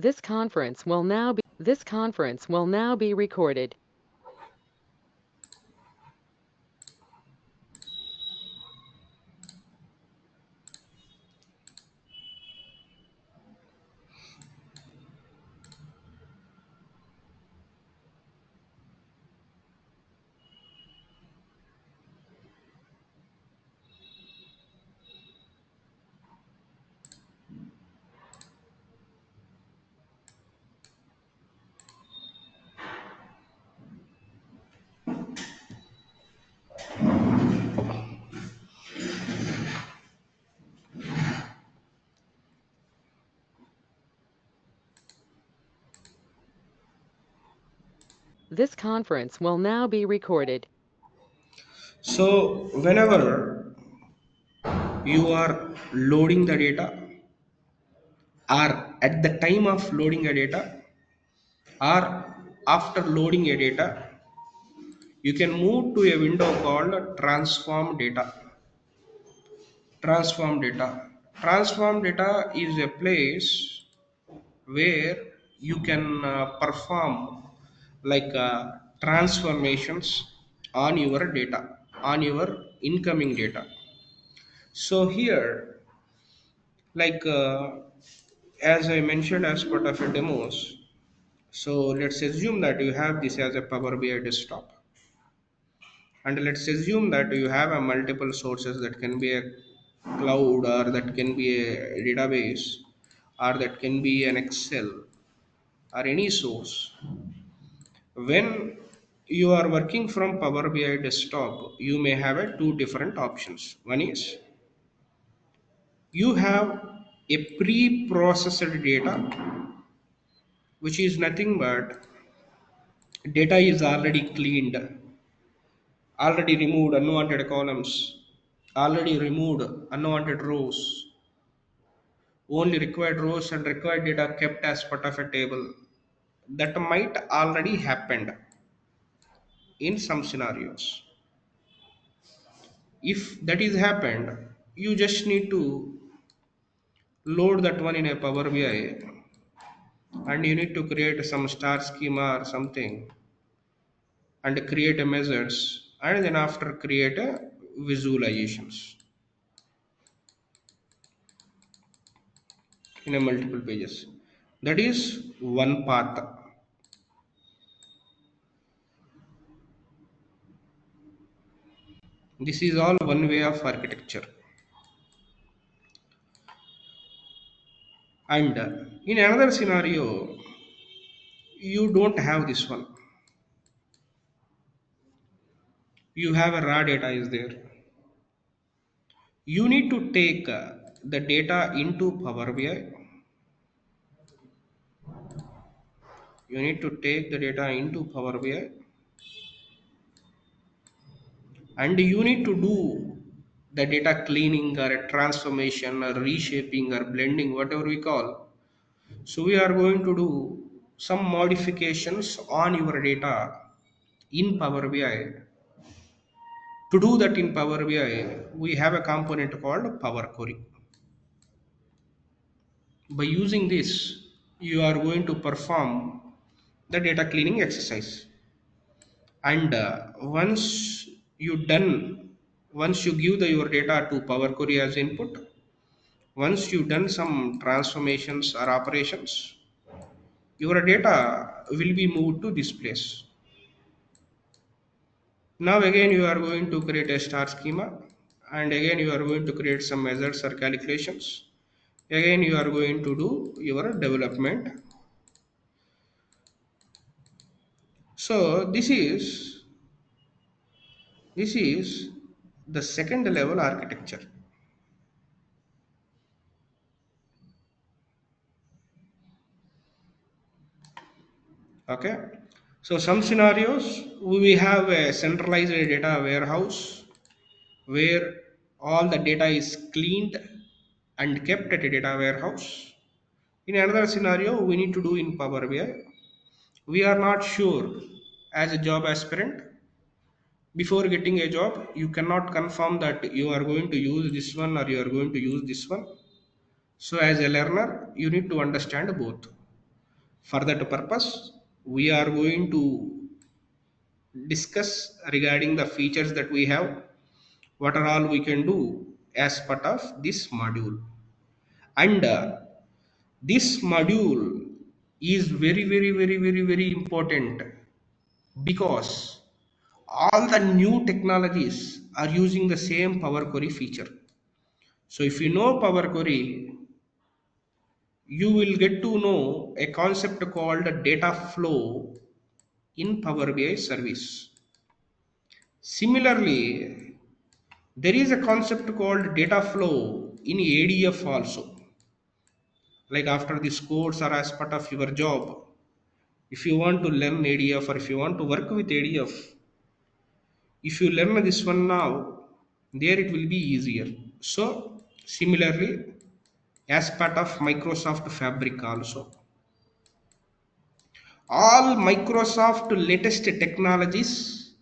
This conference will now be recorded. This conference will now be recorded. So whenever you are loading the data, or at the time of loading a data, or after loading a data, you can move to a window called transform data. Transform data. Transform data is a place where you can perform like transformations on your data, on your incoming data. So here, like as I mentioned as part of your demos, so let's assume that you have this as a Power BI desktop, and let's assume that you have a multiple sources that can be a cloud, or that can be a database, or that can be an Excel, or any source. When you are working from Power BI desktop, you may have a two different options. One is you have a pre-processed data, which is nothing but data is already cleaned, already removed unwanted columns, already removed unwanted rows, only required rows and required data kept as part of a table. That might already happened in some scenarios. If that is happened, you just need to load that one in a Power BI, and you need to create some star schema or something, and create a measures, and then after create a visualizations in a multiple pages. That is one path. This is all one way of architecture. And in another scenario, you don't have this one. You have a raw data is there. You need to take the data into Power BI. You need to take the data into Power BI, and you need to do the data cleaning or a transformation or reshaping or blending, whatever we call. So we are going to do some modifications on your data in Power BI. To do that in Power BI, we have a component called Power Query. By using this, you are going to perform the data cleaning exercise. And once you give your data to Power Query as input, once you done some transformations or operations, your data will be moved to this place. Now again you are going to create a star schema, and again you are going to create some measures or calculations. Again you are going to do your development. So this is the second level architecture. Okay. So some scenarios we have a centralized data warehouse where all the data is cleaned and kept at a data warehouse. In another scenario, we need to do in Power BI. We are not sure as a job aspirant. Before getting a job, you cannot confirm that you are going to use this one or you are going to use this one. So as a learner, you need to understand both. For that purpose, we are going to discuss regarding the features that we have, what are all we can do as part of this module. And this module is very, very, very, very, very important because all the new technologies are using the same Power Query feature. So if you know Power Query, you will get to know a concept called data flow in Power BI service. Similarly, there is a concept called data flow in ADF also. Like after this course or as part of your job, if you want to learn ADF or if you want to work with ADF, if you learn this one now, there it will be easier. So similarly, as part of Microsoft Fabric also, all Microsoft latest technologies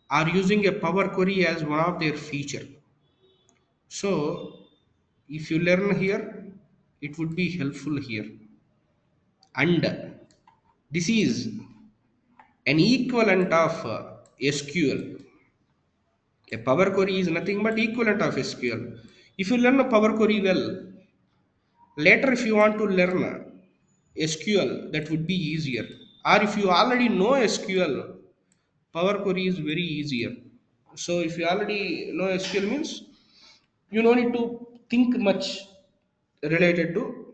are using a Power Query as one of their feature. So if you learn here, it would be helpful here. And this is an equivalent of SQL. A Power Query is nothing but equivalent of SQL. If you learn a Power Query well, later if you want to learn SQL, that would be easier. Or if you already know SQL, Power Query is very easier. So if you already know SQL means you don't need to think much related to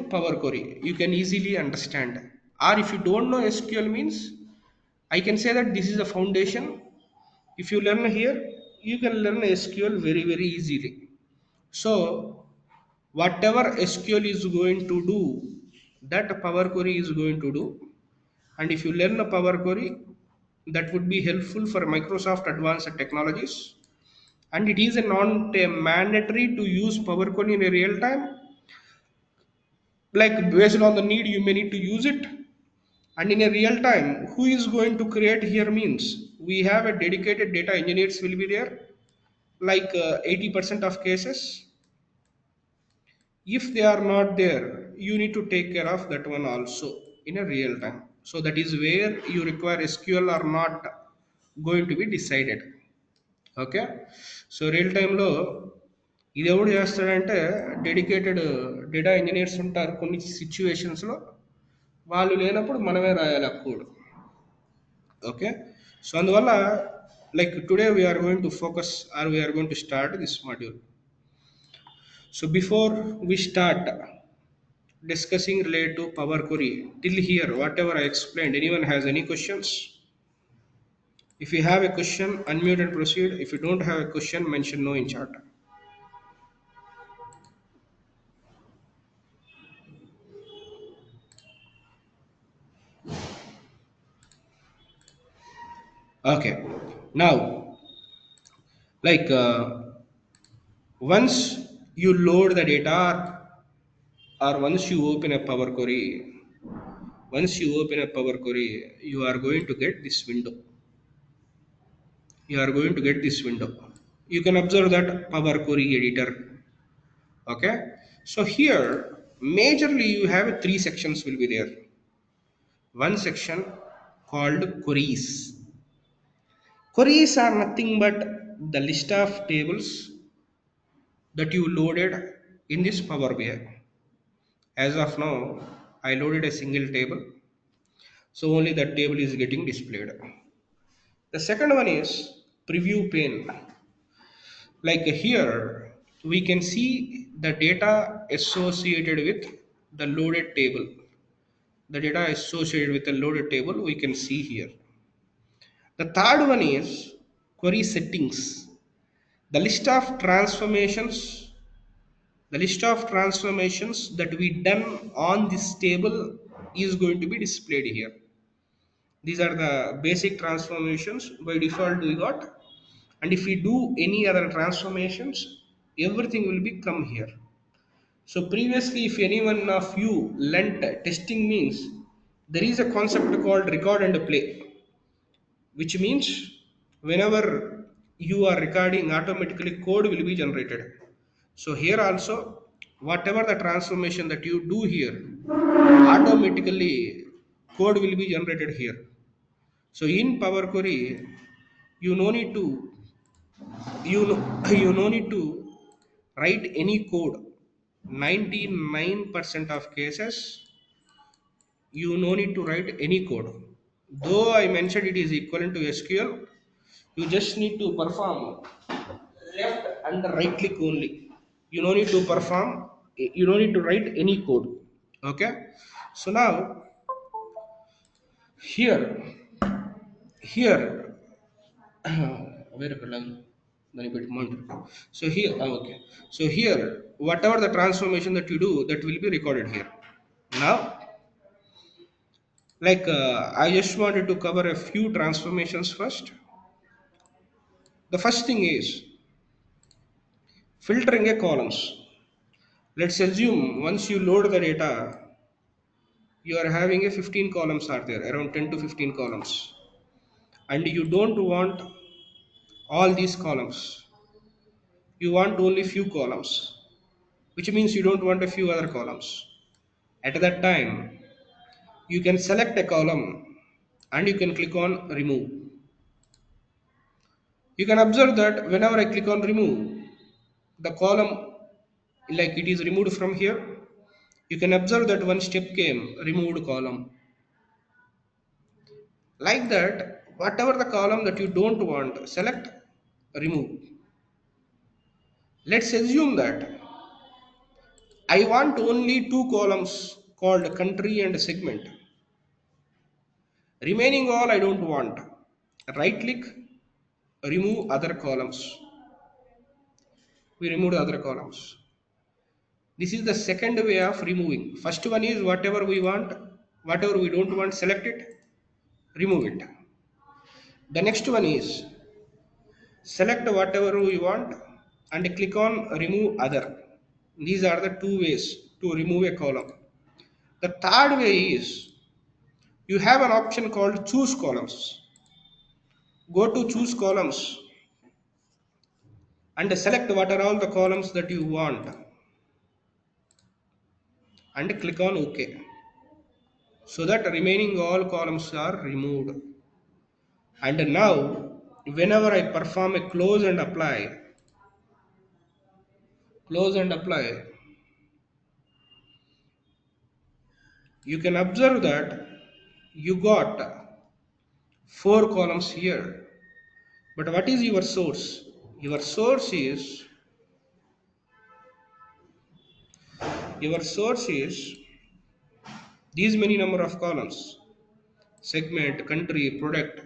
Power Query. You can easily understand. Or if you don't know SQL means, I can say that this is the foundation. If you learn here, you can learn SQL very, very easily. So whatever SQL is going to do, that Power Query is going to do. And if you learn a Power Query, that would be helpful for Microsoft Advanced Technologies. And it is a non mandatory to use Power Query in a real time. Like based on the need, you may need to use it. And in a real time, who is going to create here means we have a dedicated data engineers will be there. Like 80% of cases, if they are not there, you need to take care of that one also in a real time. So that is where you require SQL or not going to be decided. Okay. So real టైంలో ఇది ఎవడు చేస్తాడంటే dedicated data engineers ఉంటారు కొన్ని సిచ్యువేషన్స్లో. వాళ్ళు లేనప్పుడు మనమే రాయాలి ఆ కోడ్. ఓకే. సో అందువల్ల like today we are going to focus or we are going to start this module. So before we start discussing related to Power Query, till here, whatever I explained, anyone has any questions? If you have a question, unmute and proceed. If you don't have a question, mention no in chat. Okay. Now, like once you load the data or once you open a Power Query, you are going to get this window. You can observe that Power Query editor. Okay. So here, majorly you have three sections will be there. One section called queries. Queries are nothing but the list of tables that you loaded in this Power BI. As of now, I loaded a single table, so only that table is getting displayed. The second one is preview pane. Like here, we can see the data associated with the loaded table. The data associated with the loaded table we can see here. The third one is query settings. The list of transformations, that we done on this table is going to be displayed here. These are the basic transformations by default we got. And if we do any other transformations, everything will be come here. So previously, if any one of you learnt testing means, there is a concept called record and play, which means whenever you are recording, automatically code will be generated. So here also whatever the transformation that you do here, automatically code will be generated here. So in Power Query, you no need to you no need to write any code. 99% of cases you no need to write any code. Though I mentioned it is equivalent to SQL, you just need to perform left and right click only. You no need to perform, you don't need to write any code. Okay, so now here where then bit monitor. So here okay, so here whatever the transformation that you do, that will be recorded here. Now, I just wanted to cover a few transformations first. The first thing is filtering a columns. Let's assume once you load the data, you are having a 15 columns are there, around 10 to 15 columns, and you don't want all these columns. You want only few columns, which means you don't want a few other columns. At that time, you can select a column and you can click on remove. You can observe that whenever I click on remove, the column, like it is removed from here. You can observe that one step came, removed column. Like that, whatever the column that you don't want, select remove. Let's assume that I want only two columns called country and segment. Remaining all I don't want. Right click, remove other columns. We remove the other columns. This is the second way of removing. First one is whatever we want, whatever we don't want, select it, remove it. The next one is select whatever we want and click on remove other. These are the two ways to remove a column. The third way is you have an option called choose columns. Go to choose columns and select what are all the columns that you want and click on OK. So that remaining all columns are removed. And now, whenever I perform a close and apply, you can observe that you got four columns here. But what is your source? Your source is these many number of columns: segment, country, product,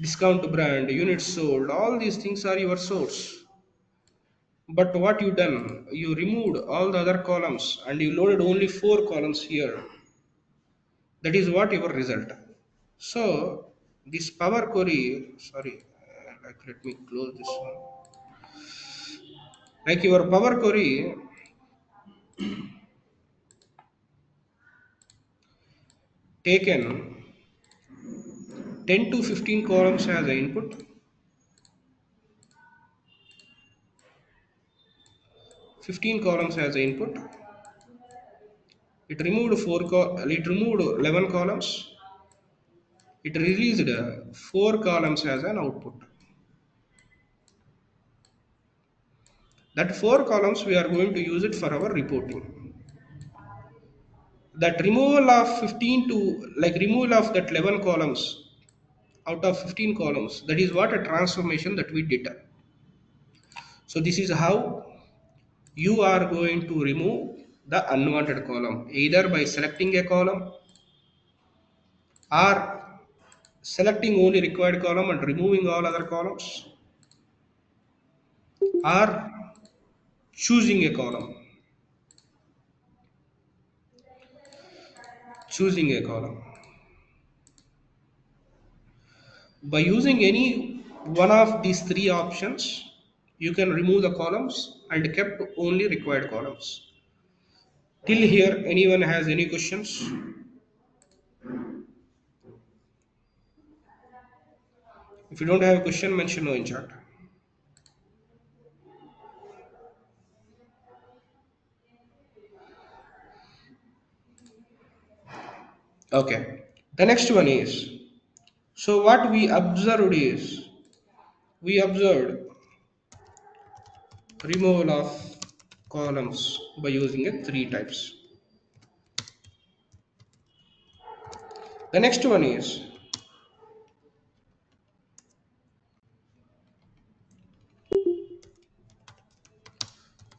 discount brand, units sold. All these things are your source. But what you done? You removed all the other columns and you loaded only four columns here. That is what your result. So this Power Query, sorry, let me close this one. Like your Power Query taken 10 to 15 columns as an input, 15 columns as an input. It removed 11 columns. It released four columns as an output. That four columns we are going to use it for our reporting. That removal of 15 to removal of that 11 columns out of 15 columns, that is what a transformation that we did. So this is how you are going to remove the unwanted column, either by selecting a column or selecting only required column and removing all other columns, or choosing a column, choosing a column. By using any one of these three options, you can remove the columns and kept only required columns. Till here, anyone has any questions? If you don't have a question, mention no in chat. Okay. The next one is, so what we observed is, we observed removal of columns by using a three types. The next one is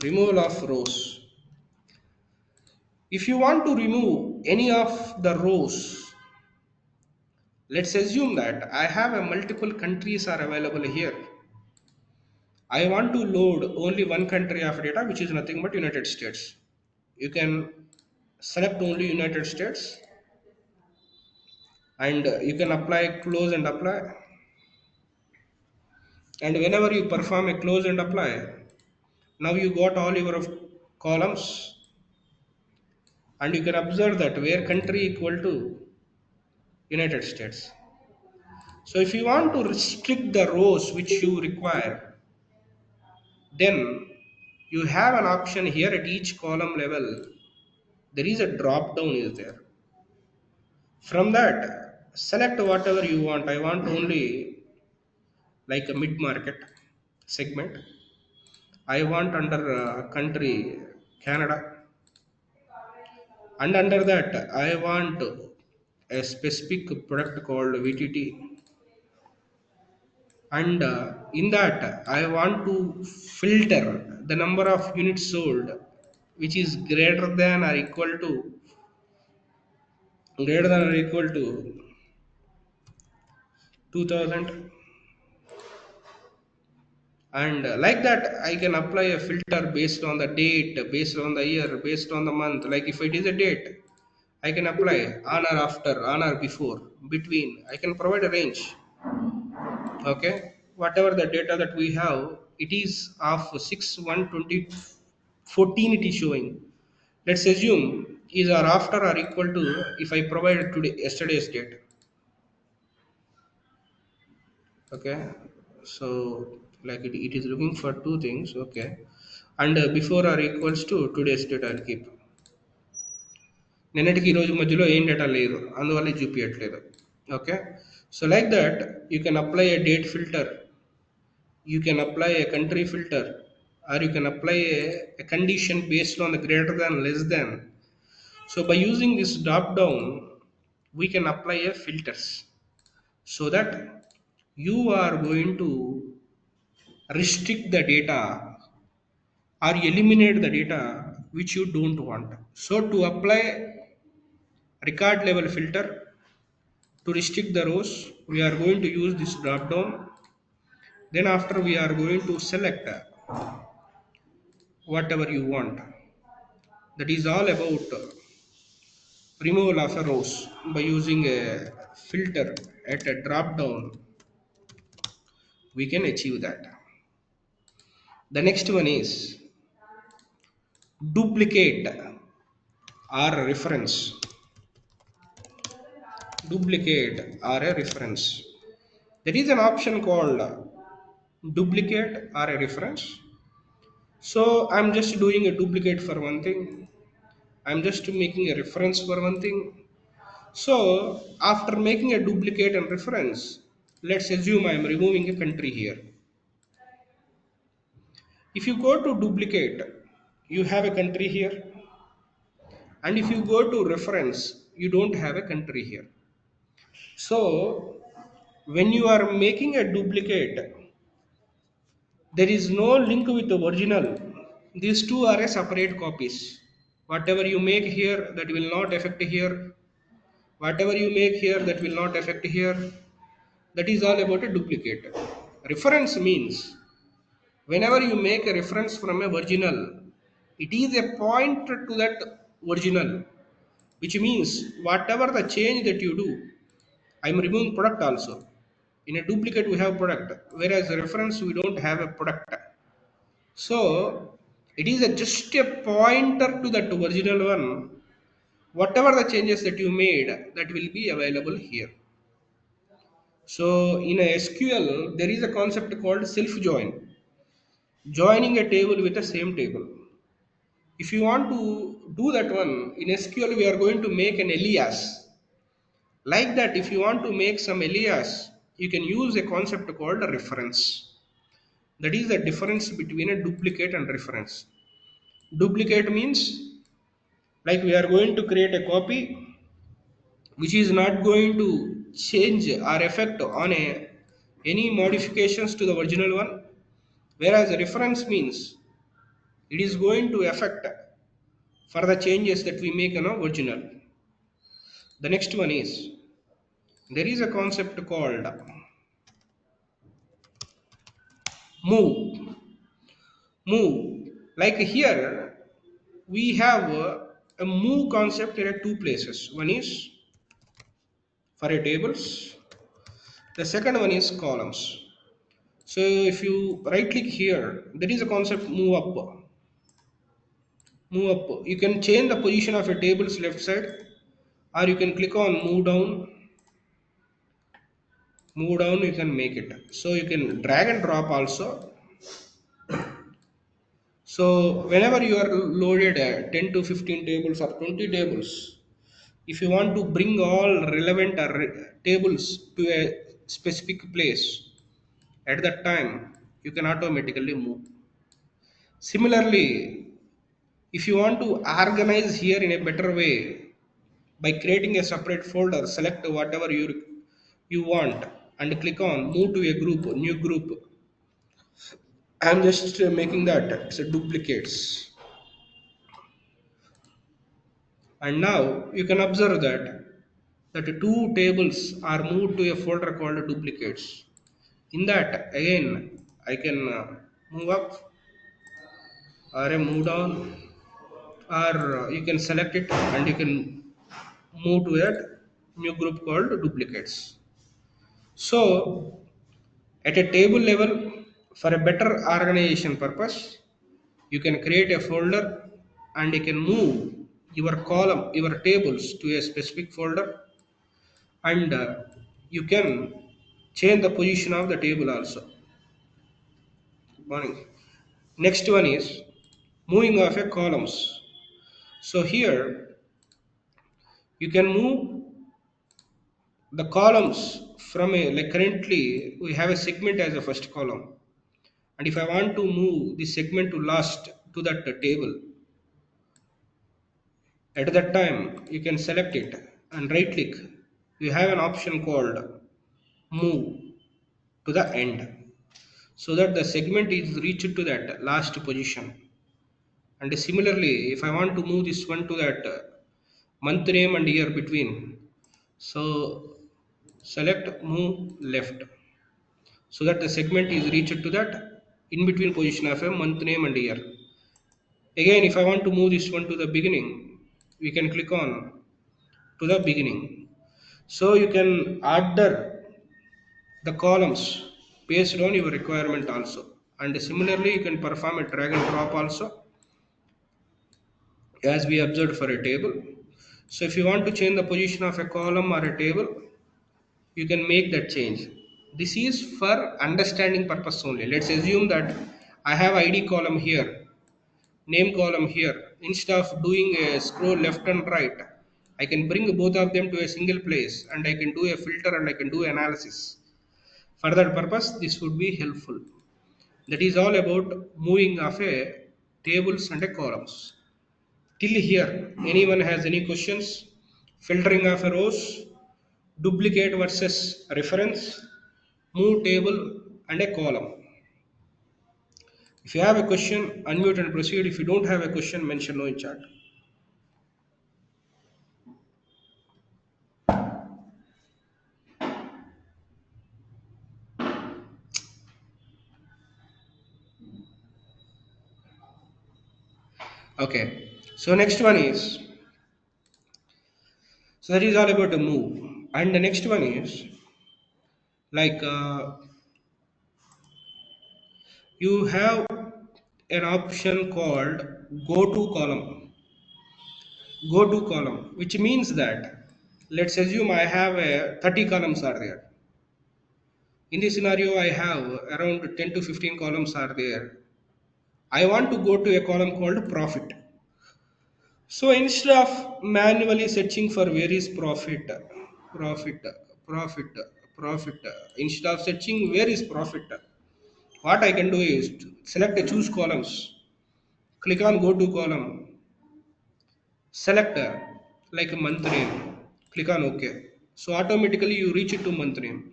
removal of rows. If you want to remove any of the rows, let's assume that I have a multiple countries are available here. I want to load only one country of data, which is nothing but United States. You can select only United States, and you can apply close and apply. And whenever you perform a close and apply, now you got all your columns, and you can observe that where country equal to United States. So if you want to restrict the rows which you require, then you have an option here at each column level. There is a drop down is there. From that, select whatever you want. I want only like a mid market segment. I want under country Canada, and under that I want a specific product called VTT, and in that I want to filter the number of units sold which is greater than or equal to 2000, and like that I can apply a filter based on the date, based on the year, based on the month. Like if it is a date, I can apply on or after, on or before, between. I can provide a range. Okay, whatever the data that we have, it is of 6/1/2014 it is showing. Let's assume is or after or equal to, if I provide today yesterday's date. Okay, so like it is looking for two things. Okay, and before or equals to today's date I'll keep. నిన్నటికి ఈ రోజు మధ్యలో ఏం data లేదు, అందువల్ల ఇది చూపించట్లేదు. Okay, so like that you can apply A date filter, you can apply a country filter, or you can apply a condition based on the greater than less than. So by using this drop down, we can apply a filters, so that you are going to restrict the data or eliminate the data which you don't want. So to apply record level filter to restrict the rows, we are going to use this drop down. Then after we are going to select whatever you want. That is all about removal of a rows by using a filter at a drop down. We can achieve that. The next one is duplicate or reference. Duplicate or a reference. There is an option called duplicate or a reference. So I'm just doing a duplicate for one thing. I'm just making a reference for one thing. So after making a duplicate and reference, let's assume I am removing a country here. If you go to duplicate, you have a country here, and if you go to reference, you don't have a country here. So when you are making a duplicate, there is no link with the original. These two are a separate copies. Whatever you make here, that will not affect here. Whatever you make here, that will not affect here. That is all about a duplicate. Reference means whenever you make a reference from a original, it is a pointer to that original, which means whatever the change that you do, I'm removing product also. In a duplicate we have product, whereas a reference we don't have a product. So it is just a pointer to that original one. Whatever the changes that you made, that will be available here. So in a SQL there is a concept called self join, joining a table with the same table. If you want to do that one in SQL, we are going to make an alias. Like that, if you want to make some alias, you can use a concept called a reference. That is the difference between a duplicate and reference. Duplicate means like we are going to create a copy which is not going to change or affect on any modifications to the original one, whereas a reference means it is going to affect for the changes that we make in our original. The next one is there is a concept called move. Move. Like here, we have a move concept at two places. One is for a tables. The second one is columns. So if you right click here, there is a concept move up. Move up. You can change the position of a table's left side, or you can click on move down. Move down, you can make it. So you can drag and drop also. So whenever you are loaded 10 to 15 tables or 20 tables, if you want to bring all relevant tables to a specific place at that time, you can automatically move. Similarly, if you want to organize here in a better way by creating a separate folder, select whatever you want and click on move to a group, new group. I'm just making that it's a duplicates. And now you can observe that two tables are moved to a folder called duplicates. In that again I can move up or move down, or you can select it and you can move to a new group called duplicates. So at a table level, for a better organization purpose, you can create a folder and you can move your column, your tables to a specific folder, and you can change the position of the table also. Morning. Next one is moving of a columns. So here you can move the columns from a, like currently we have a segment as a first column, and if I want to move the segment to last to that table, at that time you can select it and right click. You have an option called move to the end, so that the segment is reached to that last position. And similarly, if I want to move this one to that month name and year between, so select move left, so that the segment is reached to that in between position of a month name and year. Again, if I want to move this one to the beginning, we can click on to the beginning. So you can order the columns based on your requirement also. And similarly, you can perform a drag and drop also, as we observed for a table. So if you want to change the position of a column or a table, you can make that change. This is for understanding purpose only. Let's assume that I have ID column here, name column here. Instead of doing a scroll left and right, I can bring both of them to a single place and I can do a filter and I can do analysis. For that purpose, this would be helpful. That is all about moving of a tables and a columns. Till here, anyone has any questions? Filtering of a rows, duplicate versus reference, move table and a column. If you have a question, unmute and proceed. If you don't have a question, mention no in chat. Okay. So next one is, so that is all about the move. And the next one is like you have an option called go to column. Go to column, which means that let's assume I have a 30 columns are there. In this scenario, I have around 10 to 15 columns are there. I want to go to a column called profit. So instead of manually searching for where is profit, profit, profit, profit. Instead of searching where is profit, what I can do is to select the choose columns. Click on go to column. Select like a month name. Click on OK. So automatically you reach it to month name.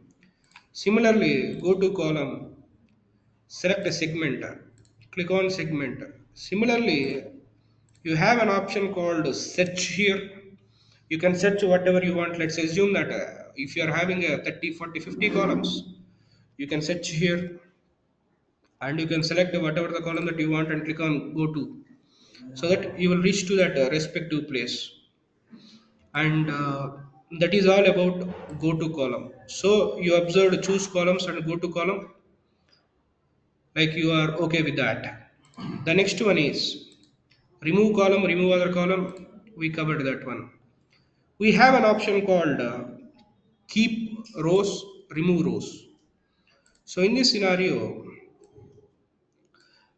Similarly, go to column. Select a segment. Click on segment. Similarly, you have an option called search here. You can search whatever you want. Let's assume that if you are having a 30, 40, 50 columns, you can search here and you can select whatever the column that you want and click on go to so that you will reach to that respective place. And that is all about go to column. So you observed choose columns and go to column, like you are okay with that. The next one is remove column, remove other column. We covered that one. We have an option called keep rows, remove rows. So in this scenario,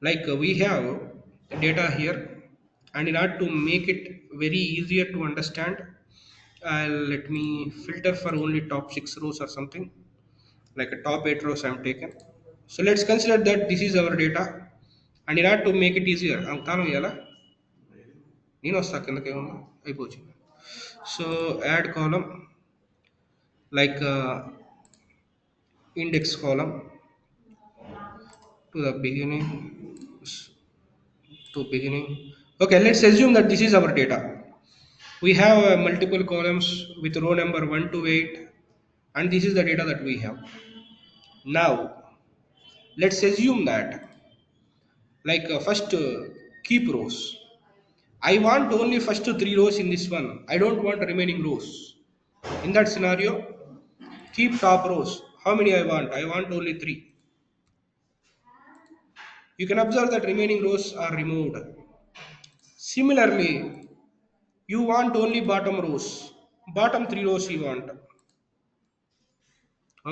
like we have data here, and in order to make it very easier to understand, let me filter for only top 6 rows or something, like a top 8 rows I'm taken. So let's consider that this is our data, and in order to make it easier అంతాను ఎలా నేను వస్తా కిందకే ఉన్నా అయిపోవచ్చు. So add column, like index column to the beginning, to beginning. Okay, let's assume that this is our data. We have multiple columns with row number 1 to 8, and this is the data that we have. Now let's assume that, like first keep rows, I want only first 3 rows in this one, I don't want remaining rows. In that scenario, keep top rows. How many I want only 3. You can observe that remaining rows are removed. Similarly, you want only bottom rows, bottom 3 rows you want.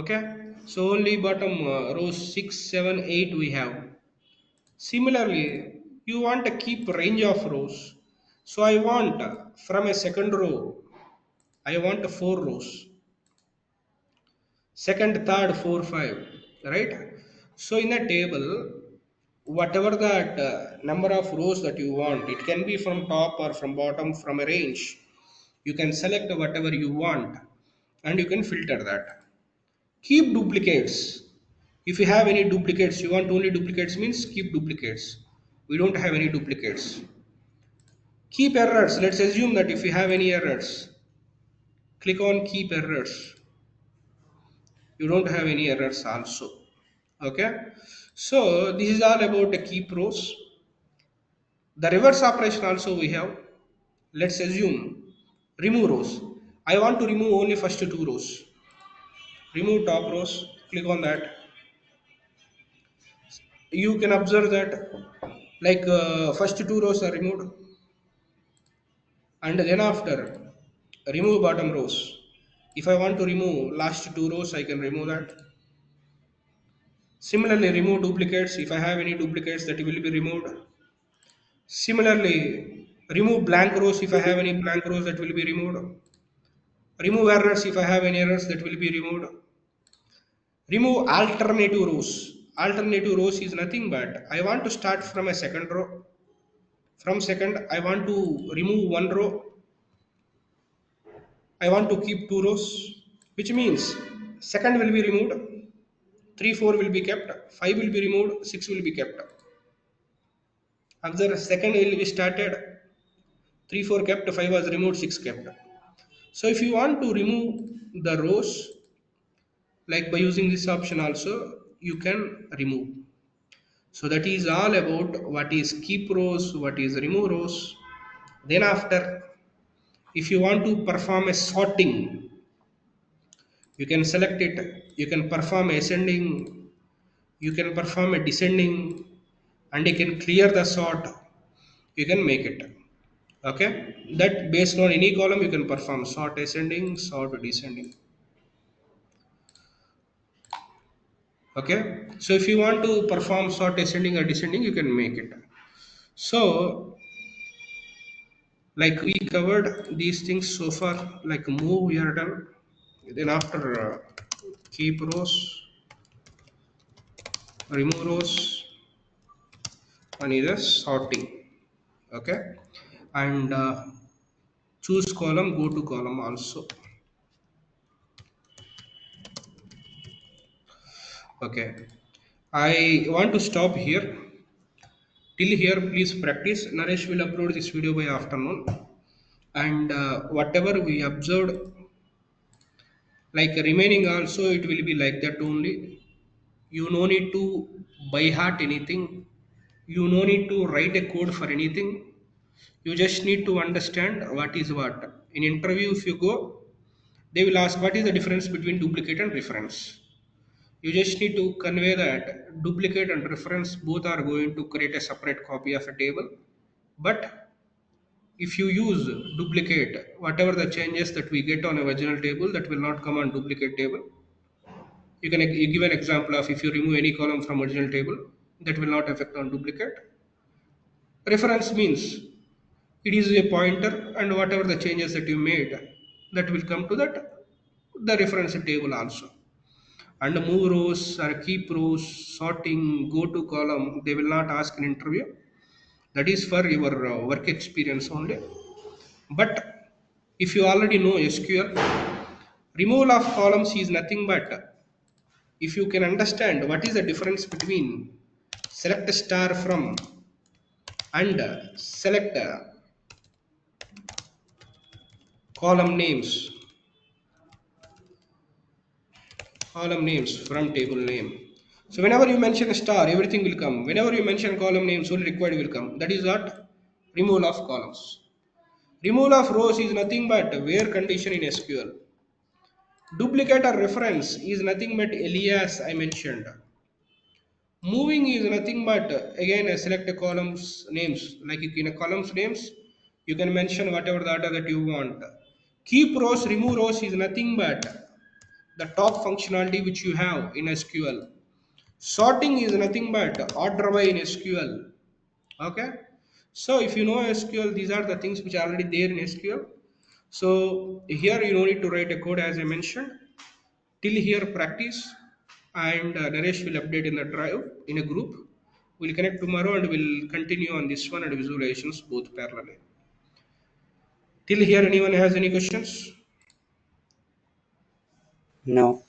Okay, so only bottom rows 6, 7, 8 we have. Similarly, you want to keep range of rows. So I want from a second row, I want 4 rows. Second, third, 4, 5, right? So in a table, whatever that number of rows that you want, it can be from top or from bottom, from a range. You can select whatever you want and you can filter that. Keep duplicates. If you have any duplicates, you want only duplicates, means keep duplicates. We don't have any duplicates. Keep errors. Let's assume that if you have any errors, click on keep errors. You don't have any errors also. Okay, so this is all about the keep rows. The reverse operation also we have. Let's assume remove rows. I want to remove only first 2 rows. Remove top rows. Click on that. You can observe that, like first 2 rows are removed, and then after remove bottom rows. If I want to remove last 2 rows, I can remove that. Similarly, remove duplicates. If I have any duplicates, that will be removed. Similarly, remove blank rows. If I have any blank rows, that will be removed. Remove errors. If I have any errors, that will be removed. Remove alternative rows. Alternative rows is nothing but I want to start from a second row. From second, I want to remove 1 row. I want to keep 2 rows, which means second will be removed, 3, 4 will be kept, 5 will be removed, 6 will be kept. Observe, second will be started, 3, 4 kept, 5 was removed, 6 kept. So if you want to remove the rows, like by using this option also, you can remove. So that is all about what is keep rows, what is remove rows. Then after, if you want to perform a sorting, you can select it. You can perform ascending, you can perform a descending, and you can clear the sort. You can make it. Okay, that based on any column you can perform sort ascending, sort descending. Okay, so if you want to perform sort ascending or descending, you can make it. So like we covered these things so far, like move we are done. Then after keep rows, remove rows, and either sorting. Okay, and choose column, go to column also. Okay, I want to stop here. Till here, please practice. Naresh will upload this video by afternoon, and whatever we observed, like remaining also, it will be like that only. You no need to by heart anything. You no need to write a code for anything. You just need to understand what is what. In interview, if you go, they will ask what is the difference between duplicate and reference. You just need to convey that duplicate and reference both are going to create a separate copy of a table. But if you use duplicate, whatever the changes that we get on a original table, that will not come on duplicate table. You give an example of if you remove any column from original table, that will not affect on duplicate. Reference means it is a pointer, and whatever the changes that you made, that will come to that the reference table also. And move rows or keep rows, sorting, go to column, they will not ask an interview. That is for your work experience only. But if you already know SQL, removal of columns is nothing but if you can understand what is the difference between select star from and select column names from table name. So whenever you mention a star, everything will come. Whenever you mention column names, only required will come. That is what removal of columns. Removal of rows is nothing but where condition in SQL. Duplicate or reference is nothing but alias I mentioned. Moving is nothing but again select a columns names. Like in a columns names, you can mention whatever data that you want. Keep rows, remove rows is nothing but the top functionality which you have in SQL. Sorting is nothing but order by in SQL. Okay. So if you know SQL, these are the things which are already there in SQL. So here you don't need to write a code as I mentioned. Till here practice, and Naresh will update in the drive in a group. We'll connect tomorrow and we'll continue on this one and visualizations both parallelly. Till here anyone has any questions? No.